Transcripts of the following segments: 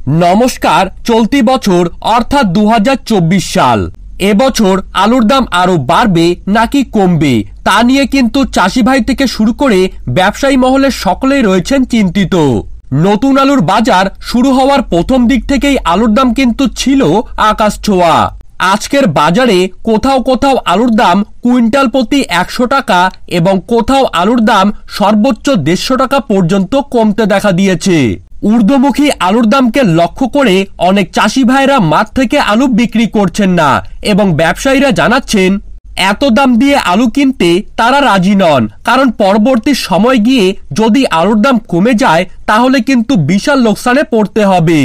নমস্কার। চলতি বছর অর্থাৎ 2024 সাল, এবছর আলুর দাম আরো বাড়বে নাকি কমবে তা নিয়ে কিন্তু চাষি ভাই থেকে শুরু করে ব্যবসায়ী মহলের সকলেই রয়েছেন চিন্তিত। নতুন আলুর বাজার শুরু হওয়ার প্রথম দিক থেকেই আলুর দাম কিন্তু ছিল আকাশ ছোঁয়া। আজকের বাজারে কোথাও কোথাও আলুর দাম কুইন্টাল প্রতি 100 টাকা এবং কোথাও আলুর দাম সর্বোচ্চ 150 টাকা পর্যন্ত কমতে দেখা দিয়েছে। ঊর্ধ্বমুখী আলুর দামকে লক্ষ্য করে অনেক চাষি ভাইরা মাঠ থেকে আলু বিক্রি করছেন না এবং ব্যবসায়ীরা জানাচ্ছেন এত দাম দিয়ে আলু কিনতে তারা রাজি নন, কারণ পরবর্তী সময় গিয়ে যদি আলুর দাম কমে যায় তাহলে কিন্তু বিশাল লোকসানে পড়তে হবে।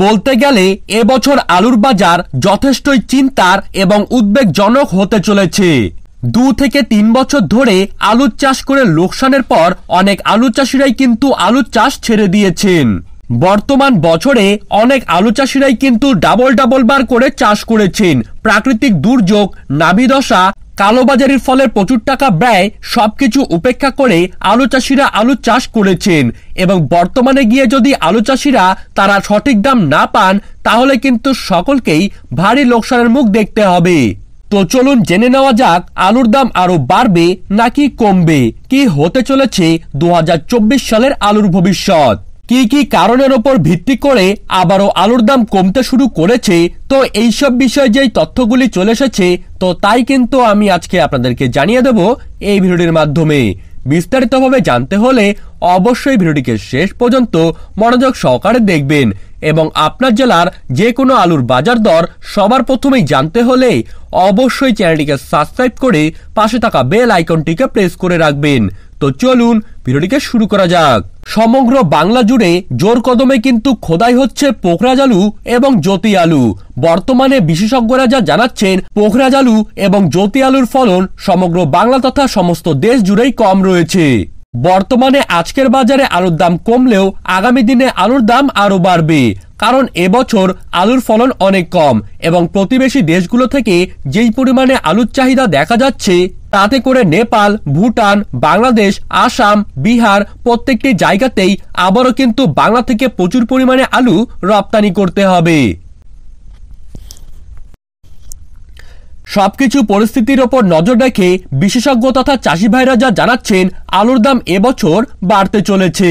বলতে গেলে এবছর আলুর বাজার যথেষ্টই চিন্তার এবং উদ্বেগজনক হতে চলেছে। 2 থেকে 3 বছর ধরে আলু চাষ করে লোকসানের পর অনেক আলু চাষিরাই কিন্তু আলু চাষ ছেড়ে দিয়েছেন। বর্তমান বছরে অনেক আলু চাষিরাই কিন্তু ডাবল বার করে চাষ করেছেন। প্রাকৃতিক দুর্যোগ, নাভিদশা, কালোবাজারির ফলে প্রচুর টাকা ব্যয় সবকিছু উপেক্ষা করে আলু চাষিরা আলু চাষ করেছেন এবং বর্তমানে গিয়ে যদি আলু চাষিরা তারা সঠিক দাম না পান তাহলে কিন্তু সকলকেই ভারী লোকসানের মুখ দেখতে হবে। তো চলুন জেনে নেওয়া যাক আলুর দাম আরো বাড়বে নাকি কমবে, কি হতে চলেছে 2024 সালের আলুর ভবিষ্যৎ, কি কি কারণের উপর ভিত্তি করে আবারও আলুর দাম কমতে শুরু করেছে। তো এইসব বিষয়ে যেই তথ্যগুলি চলে এসেছে তো তাই কিন্তু আমি আজকে আপনাদেরকে জানিয়ে দেব এই ভিডিওটির মাধ্যমে। বিস্তারিতভাবে জানতে হলে অবশ্যই ভিডিওটিকে শেষ পর্যন্ত মনোযোগ সহকারে দেখবেন এবং আপনার জেলার যে কোনো আলুর বাজার দর সবার প্রথমেই জানতে হলে অবশ্যই চ্যানেলটিকে সাবস্ক্রাইব করে পাশে থাকা বেল আইকনটিকে প্রেস করে রাখবেন। তো চলুন ভিডিওটিকে শুরু করা যাক। সমগ্র বাংলা জুড়ে জোর কদমে কিন্তু খোদাই হচ্ছে পোখরাজ আলু এবং জ্যোতি আলু। বর্তমানে বিশেষজ্ঞরা যা জানাচ্ছেন পোখরাজ আলু এবং জ্যোতি আলুর ফলন সমগ্র বাংলা তথা সমস্ত দেশ জুড়েই কম রয়েছে। বর্তমানে আজকের বাজারে আলুর দাম কমলেও আগামী দিনে আলুর দাম আরো বাড়বে, কারণ এবছর আলুর ফলন অনেক কম এবং প্রতিবেশী দেশগুলো থেকে যেই পরিমাণে আলুর চাহিদা দেখা যাচ্ছে তাতে করে নেপাল, ভুটান, বাংলাদেশ, আসাম, বিহার প্রত্যেকটি জায়গাতেই আবারও কিন্তু বাংলা থেকে প্রচুর পরিমাণে আলু রপ্তানি করতে হবে। সবকিছু পরিস্থিতির ওপর নজর রেখে বিশেষজ্ঞ তথা চাষি ভাইরা যা জানাচ্ছেন আলুর দাম এবছর বাড়তে চলেছে।